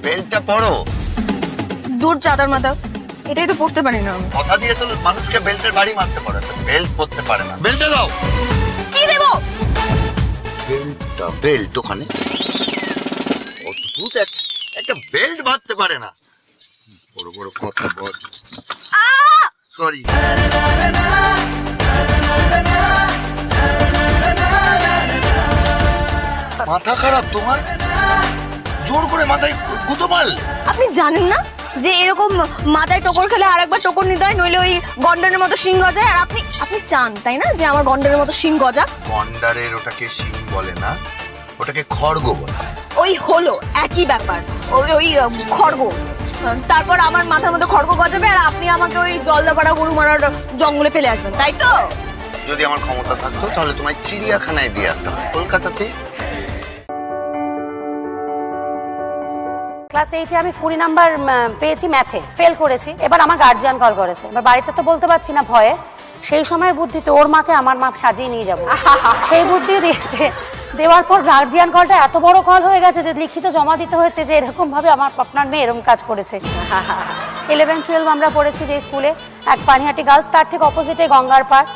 বেল্টটা পরো। দূর চাদর মাথা, এটাই তো পড়তে পারি না। কথা দিয়ে তো মানুষকে বেল্টের বাড়ি মারতে পারে, বেল্ট পরতে পারে না। বেল্টটা দাও। কি দেবো? বেল্টটা, বেল্ট ওখানে। অদ্ভুত একটা বেল্ট বাঁধতে পারে না। বড় বড় কথা বল। সরি। মাথা খারাপ তোমার? জোর করে মাথায় গুঁতো মারল? আপনি জানেন না যে এরকম মাথায় টোকর খেলে আরেকবার টোকর নিতে হয়, নইলে ওই গন্ডারের মতো শিং গজায়। আর আপনি চান তাই না যে আমার গন্ডারের মতো শিং গজা? গন্ডারের ওটাকে শিং বলে না, ওটাকে খড়গ বলে। ওই হলো একই ব্যাপার, ওই খড়গ। তারপর আমার মাথার মধ্যে খড়গ গজাবে আর আপনি আমাকে ওই জলদাপাড়া গরু মারার জঙ্গলে ফেলে আসবেন, তাই তো? যদি আমার ক্ষমতা থাকতো তাহলে তোমায় চিড়িয়াখানায় দিয়ে আসতাম, কলকাতাতে। ক্লাস 8 এ আমি 40 নাম্বার পেয়েছি, ম্যাথে ফেল করেছি। এবার আমার গার্জিয়ান কল করেছে, এবার বাড়িতে তো বলতে পারছি না ভয়ে। সেই সময়ের বুদ্ধিতে ওর মাকে আমার মা সাজিয়ে নিয়ে যাবো, সেই বুদ্ধি দিয়েছে। দেওয়ার পর গার্জিয়ান কলটা এত বড় কল হয়ে গেছে যে লিখিত জমা দিতে হয়েছে যে এরকম ভাবে আমার আপনার মেয়ে এরকম কাজ করেছে। 11-12 আমরা পড়েছি যে স্কুলে, এক পানিহাটি গার্লস, তার ঠিক অপোজিটে গঙ্গার পাড়।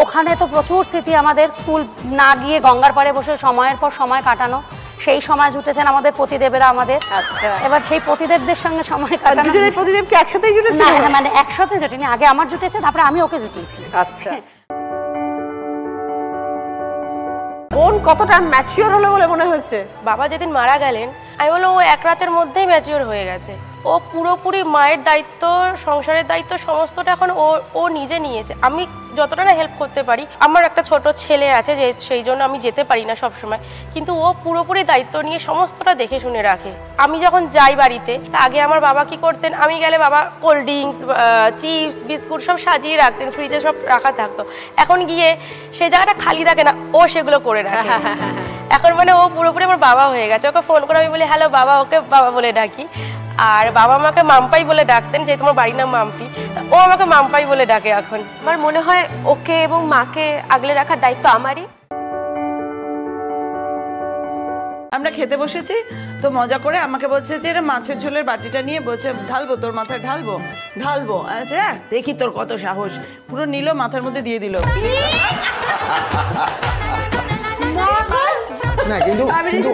ওখানে তো প্রচুর স্মৃতি আমাদের, স্কুল না গিয়ে গঙ্গার পাড়ে বসে সময়ের পর সময় কাটানো। সেই সময় জুটেছেন আমাদের পতিদেবেরা আমাদের। আচ্ছা, এবার সেই পতিদেবদের সঙ্গে সময় কাটানো। পতিদেবকে একসাথেই জুটেছে? না, মানে একসাথে জুটেনি, আগে আমার জুটেছে, তারপরে আমি ওকে জুটিয়েছি। আচ্ছা। বোন কতটা ম্যাচিওর হলো বলে মনে হয়েছে? বাবা যেদিন মারা গেলেন আমি বললাম ও এক রাতের মধ্যেই ম্যাচিওর হয়ে গেছে। ও পুরোপুরি মায়ের দায়িত্ব, সংসারের দায়িত্ব সমস্তটা এখন ও নিজে নিয়েছে। আমি যতটা না হেল্প করতে পারি, আমার একটা ছোট ছেলে আছে যে সেই জন্য আমি যেতে পারি না সবসময়, কিন্তু ও পুরোপুরি দায়িত্ব নিয়ে সমস্তটা দেখে শুনে রাখে। আমি যখন যাই বাড়িতে, আগে আমার বাবা কি করতেন, আমি গেলে বাবা কোল্ড ড্রিঙ্কস, চিপস, বিস্কুট সব সাজিয়ে রাখতেন, ফ্রিজে সব রাখা থাকতো। এখন গিয়ে সেই জায়গাটা খালি থাকে না, ও সেগুলো করে রাখে। এখন মানে ও পুরোপুরি আমার বাবা হয়ে গেছে। ওকে ফোন করে আমি বলি হ্যালো বাবা, ওকে বাবা বলে ডাকি। আর বাবা আমাকে মাম্পাই বলে ডাকতেন, যেহেতু আমার বাড়ির নাম মাম্পি, ও আমাকে মাম্পাই বলে ডাকে এখন। আমার মনে হয় ওকে এবং মাকে আগলে রাখার দায়িত্ব আমারই। আমরা খেতে বসেছি তো মজা করে আমাকে বলছে যে এটা মাছের ঝোলের বাটিটা নিয়ে বলছে ঢালবো তোর মাথায়, ঢালবো। আচ্ছা দেখি তোর কত সাহস, পুরো নিল মাথার মধ্যে দিয়ে দিল। না কিন্তু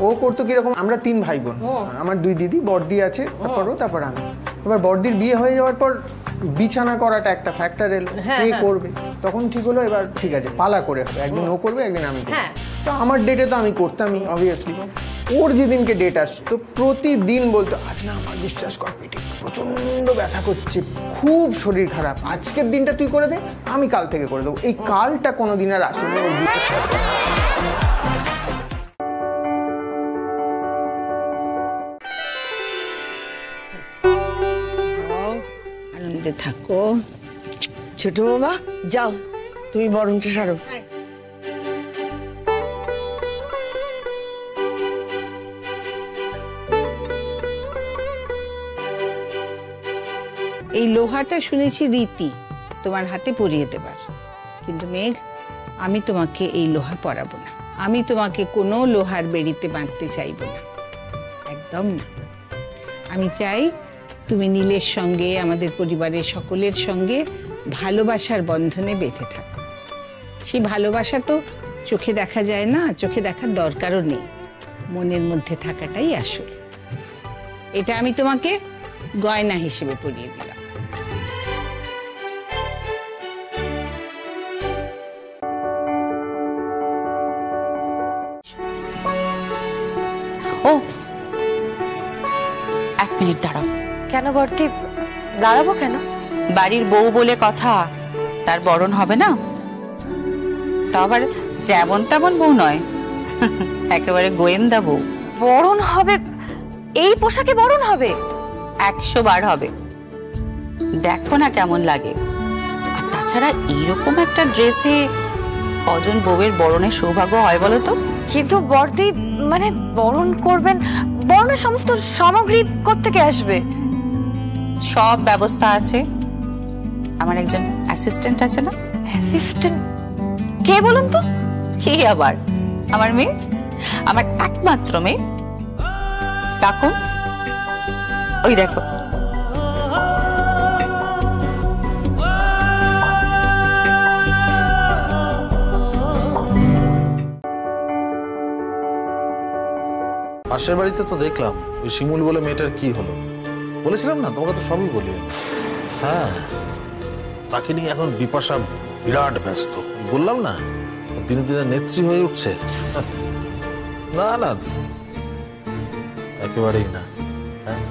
ও করতো কিরকম, আমরা 3 ভাই বোন, আমার 2 দিদি, বড়দি আছে, তারপর আমি। এবার বড়দির বিয়ে হয়ে যাওয়ার পর বিছানা করাটা একটা ফ্যাক্টর এলো, কে করবে। তখন ঠিক হলো এবার ঠিক আছে পালা করে হবে, একদিন ও করবে একদিন আমি করবো। তো আমার ডেটে তো আমি করতামই অবভিয়াসলি। ওর যেদিনকে ডেট আসতো প্রতিদিন বলতো আজ না আমার বিশ্বাস কর পেটে প্রচন্ড ব্যথা করছে, খুব শরীর খারাপ, আজকের দিনটা তুই করে দে, আমি কাল থেকে করে দেবো। এই কালটা কোনোদিন আর আসেনি ওর বিশ্বাস। আনন্দে থাকো। ছোট বাবা যাও, তুমি বরণটা সারো। এই লোহাটা শুনেছি রীতি তোমার হাতে পরিয়ে দেবার, কিন্তু মেঘ আমি তোমাকে এই লোহা পরাবো না। আমি তোমাকে কোনো লোহার বেড়িতে বাঁধতে চাইবো না, একদম না। আমি চাই তুমি নীলের সঙ্গে, আমাদের পরিবারের সকলের সঙ্গে ভালোবাসার বন্ধনে বেঁধে থাকো। সেই ভালোবাসা তো চোখে দেখা যায় না, চোখে দেখার দরকারও নেই, মনের মধ্যে থাকাটাই আসল। এটা আমি তোমাকে গয়না হিসেবে পরিয়ে দিলাম। ও 1 মিনিট দাঁড়াও। কেন বর্তি? দাঁড়াবো কেন? বাড়ির বউ বলে কথা, তার বরণ হবে না? তা আবার যেমন তেমন বউ নয়, একেবারে গোয়েন্দা বউ। বরণ হবে? এই পোশাকে বরণ হবে? 100 বার হবে, দেখো না কেমন লাগে। আর তাছাড়া এইরকম একটা ড্রেসে কজন বউয়ের বরণের সৌভাগ্য হয় বলো তো? কিন্তু বর্দি মানে বরণ করবেন, বরণের সমস্ত সামগ্রী কোত্থেকে আসবে? সব ব্যবস্থা আছে, আমার একজন অ্যাসিস্ট্যান্ট আছে না। অ্যাসিস্ট্যান্ট? কে বলুন তো? কে আবার? আমার মেয়ে, আমার একমাত্র মেয়ে। ডাকুন। ওই দেখো। পাশের বাড়িতে তো দেখলাম ওই শিমুল বলে মেয়েটার কি হলো, বলেছিলাম না তোমাকে তো সবই বলি। হ্যাঁ, তাকে নিয়ে এখন বিপাশা বিরাট ব্যস্ত, বললাম না দিনে দিনে নেত্রী হয়ে উঠছে। না না, একেবারেই না। হ্যাঁ,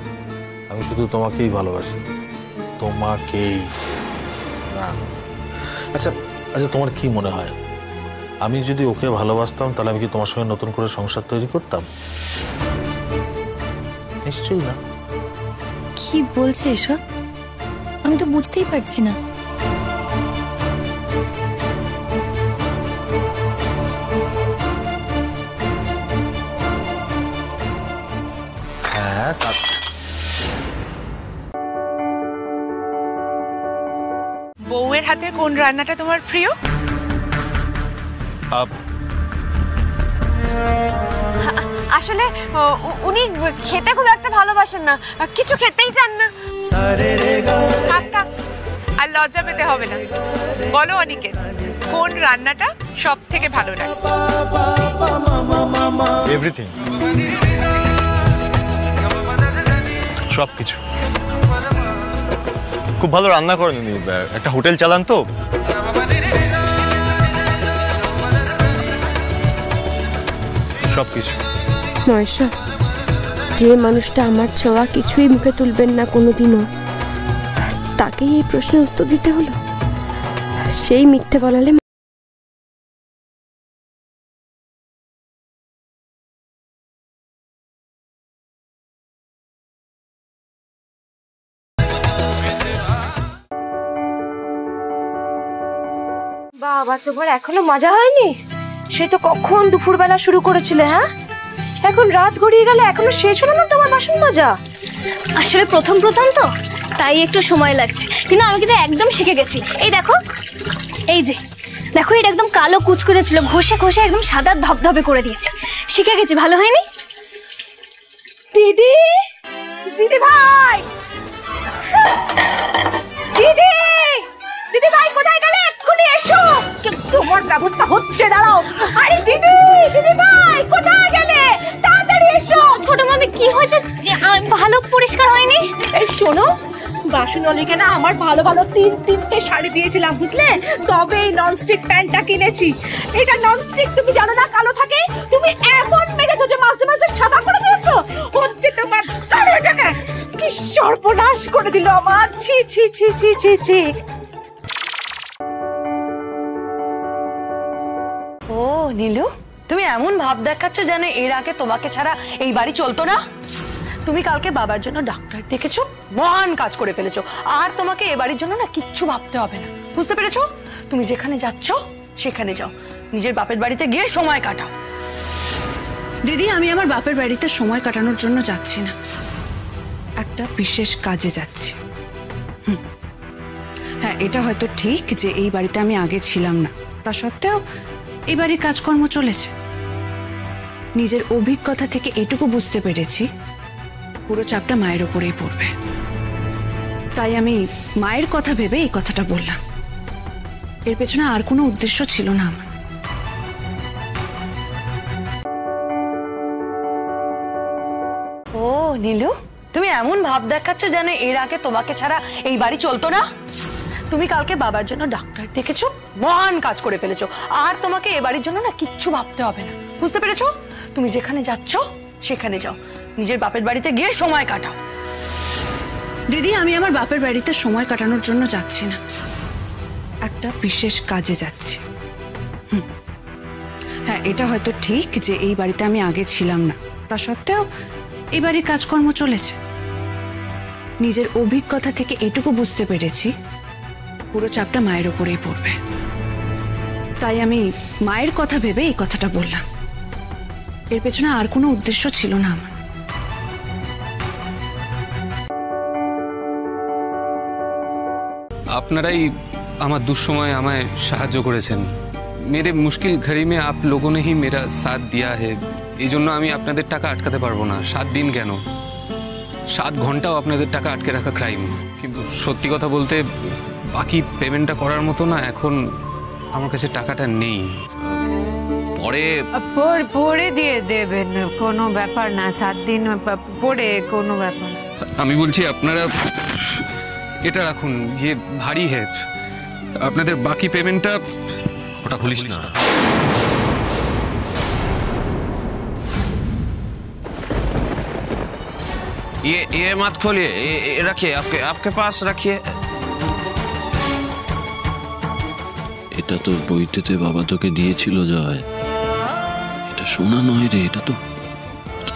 আমি শুধু তোমাকেই ভালোবাসি, তোমাকেই। না আচ্ছা আচ্ছা, তোমার কি মনে হয় আমি যদি ওকে ভালোবাসতাম তাহলে আমি কি তোমার সঙ্গে নতুন করে সংসার তৈরি করতাম? নিশ্চয়ই না। কি বলছে এসব? আমি তো বুঝতেই পারছি না। হ্যাঁ, বউয়ের হাতের কোন রান্নাটা তোমার প্রিয়? আসলে উনি খেতে খুব একটা ভালোবাসেন না, কিছু খেতেই চান না। থাক থাক, আর লজ্জা পেতে হবে না। বলো অনিকেত, কোন রান্নাটা সব থেকে ভালো লাগে? এভরিথিং, সবকিছু। খুব ভালো রান্না করেন উনি, একটা হোটেল চালান তো। সবকিছু। নয়শা, যে মানুষটা আমার ছোঁয়া কিছুই মুখে তুলবেন না কোনোদিনও, তাকেই এই প্রশ্নের উত্তর দিতে হলো। সেই মিথ্যে বলালে বাবা, তোমার এখনো মজা হয়নি? সে তো কখন দুপুরবেলা শুরু করেছিলে। হ্যাঁ, এখন রাত গড়িয়ে গেলে এখনো শেষ হলো না তোমার বাসন মাজা? আসলে প্রথম প্রথম তো, তাই একটু সময় লাগছে, কিন্তু আমি কিন্তু একদম শিখে গেছি। এই দেখো, এই যে দেখো, এটা একদম কালো কুচকুচে ছিল, ঘষে ঘষে একদম সাদা ধবধবে করে দিয়েছি। শিখে গেছি, ভালো হয়নি? দিদি, দিদি ভাই, দিদি, দিদি ভাই কোথায় গেলে? এক্ষুনি এসো, তোমার ব্যবস্থা হচ্ছে, দাঁড়াও। আরে দিদি, দিদি ভাই কোথায় গেলে? তাড়াতাড়ি এসো। ছোট মামি, কি হয়েছে? ভালো পরিষ্কার হয়নি? এই শোনো, বাসনলিকে না আমার ভালো ভালো তিনটে শাড়ি দিয়েছিলাম, বুঝলে? তবে এই ননস্টিক প্যানটা কিনেছি। এটা ননস্টিক, তুমি জানো না কালো থাকে? তুমি এমন মেরেছো যে মাঝে মাঝে সাদা করে দিয়েছো। হচ্ছে তোমার চারিটাকে কি সর্বনাশ করে দিল আমার। ছি ছি ছি ছি ছি ছি। ও নীলু, তুমি এমন ভাব দেখাচ্ছ যেন এর আগে তোমাকে ছাড়া এই বাড়ি চলতো না। তুমি কালকে বাবার জন্য ডাক্তার ডেকেছো, মহান কাজ করে ফেলেছো, আর তোমাকে এ বাড়ির জন্য না কিচ্ছু ভাবতে হবে না, বুঝতে পেরেছো? তুমি যেখানে যাচ্ছ সেখানে যাও, নিজের বাপের বাড়িতে গিয়ে সময় কাটাও। দিদি, আমি আমার বাপের বাড়িতে সময় কাটানোর জন্য যাচ্ছি না, একটা বিশেষ কাজে যাচ্ছি। হ্যাঁ, এটা হয়তো ঠিক যে এই বাড়িতে আমি আগে ছিলাম না, তা সত্ত্বেও এই বাড়ির কাজকর্ম চলেছে। নিজের অভিজ্ঞতা থেকে এটুকু বুঝতে পেরেছি পুরো চাপটা মায়ের ওপরেই পড়বে, তাই আমি মায়ের কথা ভেবে এই কথাটা বললাম। এর পেছনে আর কোনো উদ্দেশ্য ছিল না আমার। ও নীলু, তুমি এমন ভাব দেখাচ্ছ যেন এর আগে তোমাকে ছাড়া এই বাড়ি চলতো না। তুমি কালকে বাবার জন্য ডাক্তার ডেকেছো, মহান কাজ করে ফেলেছো, আর তোমাকে এ বাড়ির জন্য না কিচ্ছু ভাবতে হবে না, বুঝতে পেরেছো? তুমি যেখানে যাচ্ছ সেখানে যাও, নিজের বাপের বাড়িতে গিয়ে সময় কাটাও। দিদি, আমি আমার বাপের বাড়িতে সময় কাটানোর জন্য যাচ্ছি না, একটা বিশেষ কাজে যাচ্ছি। হ্যাঁ, এটা হয়তো ঠিক যে এই বাড়িতে আমি আগে ছিলাম না, তা সত্ত্বেও এই বাড়ির কাজকর্ম চলেছে। নিজের অভিজ্ঞতা থেকে এটুকু বুঝতে পেরেছি পুরো চাপটা মায়ের ওপরেই পড়বে, তাই আমি মায়ের কথা ভেবে এই কথাটা বললাম। এর পেছনে আর কোনো উদ্দেশ্য ছিল না আমার। আপনারাই আমার দুঃসময়ে আমায় সাহায্য করেছেন, मेरे मुश्किल घड़ी में आप लोगों ने ही मेरा साथ दिया है। এই জন্য আমি আপনাদের টাকা আটকাতে পারবো না। 7 দিন কেন, 7 ঘন্টাও আপনাদের টাকা আটকে রাখা ক্রাইম। কিন্তু সত্যি কথা বলতে বাকি পেমেন্টটা করার মতো না এখন আমার কাছে টাকাটা নেই। পরে দিয়ে দেবেন, কোনো ব্যাপার না। 7 দিন পরে কোনো ব্যাপার। আমি বলছি আপনারা এটা রাখুন, ये भारी है। আপনাদের বাকি পেমেন্টটা ওটা খুলিস না। ये मत खोलिए, रखिए आपके पास रखिए। এটা তো বইতেতে বাবা তোকে দিয়েছিল জয়, এটা সোনা নয় রে, এটা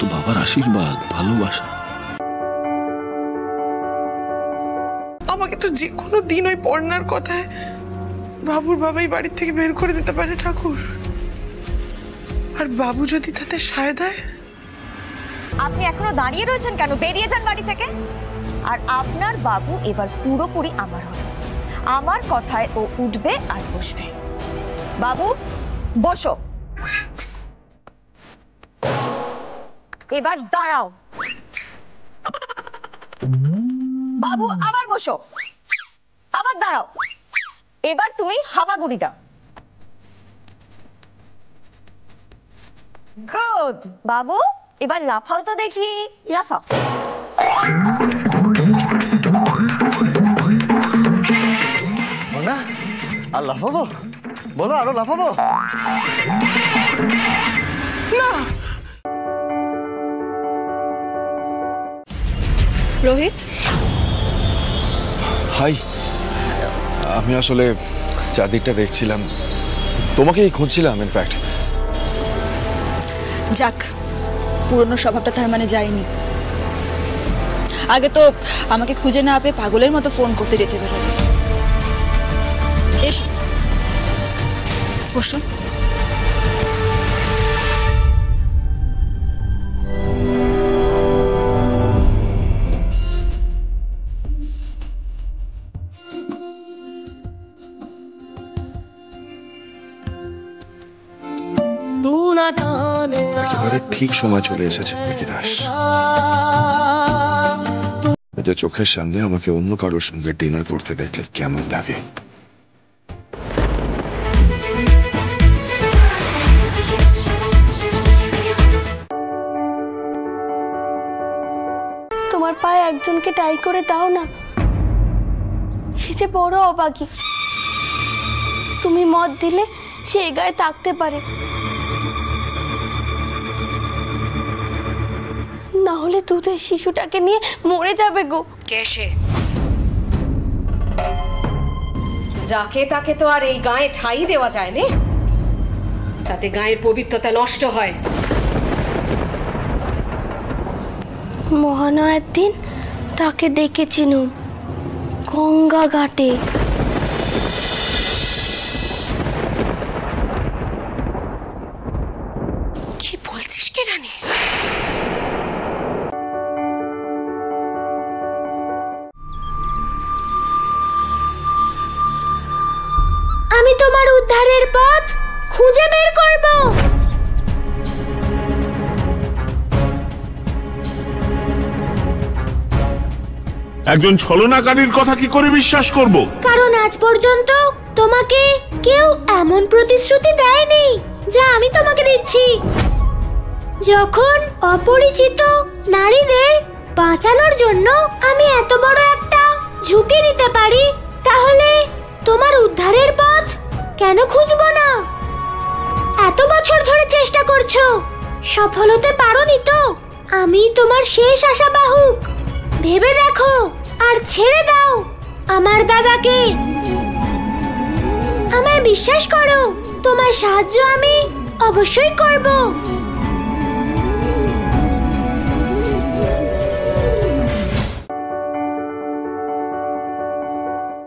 তো বাবার আশীর্বাদ, ভালোবাসা। আমাকে তো যে কোনো দিন ওই পড়নার কথায় বাবুর বাবাই বাড়ি থেকে বের করে দিতে পারে ঠাকুর, আর বাবু যদি তাতে সায় দেয়। আপনি এখনো দাঁড়িয়ে রয়েছেন কেন? বেরিয়ে যান বাড়ি থেকে। আর আপনার বাবু এবার পুরোপুরি আমার হবে, আমার কথায় ও উঠবে আর বসবে। বাবু বসো, এবার দাঁড়াও। বাবু আবার বসো, আবার দাঁড়াও। এবার তুমি হামাগুড়ি দাও। গুড বাবু, এবার লাফাও তো দেখি, লাফাও। না আর লাফাবো? বলো আরো লাফাবো? না রোহিত, হাই। আমি আসলে চারদিকটা দেখছিলাম, তোমাকেই খুঁজছিলাম ইনফ্যাক্ট। যাক, পুরনো স্বভাবটা তার মানে যায়নি। আগে তো আমাকে খুঁজে না পেয়ে পাগলের মতো ফোন করতে যেতে বেরোবে। এসো বসুন। একেবারে ঠিক সময় চলে এসেছে বিকি দাস। এটা চোখের সামনে আমাকে অন্য কারোর সঙ্গে ডিনার করতে দেখলে কেমন লাগে? তোমার পায়ে একজনকে টাই করে দাও না, সে যে বড় অবাগী। তুমি মত দিলে সে এ গায়ে তাকতে পারে, না হলে দুধের শিশুটাকে নিয়ে মরে যাবে গো। কে সে? যাকে তাকে তো আর এই গায়ে ঠাই দেওয়া যায় না, তাতে গায়ের পবিত্রতা নষ্ট হয়। মহানয়ার দিন তাকে দেখেছিলুম গঙ্গা ঘাটে। কি বলছিস কি রানী? আমি তোমার উদ্ধারের পথ খুঁজে বের করব। একজন ছলনাকারীর কথা কি করে বিশ্বাস করব? কারণ আজ পর্যন্ত তোমাকে কেউ এমন প্রতিশ্রুতি দেয়নি যা আমি তোমাকে দিচ্ছি। যখন অপরিচিত নারীদের বাঁচানোর জন্য আমি এত বড় একটা ঝুঁকি নিতে পারি, তাহলে তোমার উদ্ধারের পথ কেন খুঁজবো না? এত বছর ধরে চেষ্টা করছো, সফল হতে পারোনি তো? আমি তোমার শেষ আশাবাহক। ভেবে দেখো আর ছেড়ে দাও আমার দাদাকে। আমায় বিশ্বাস করো, তোমার সাহায্য আমি অবশ্যই করব।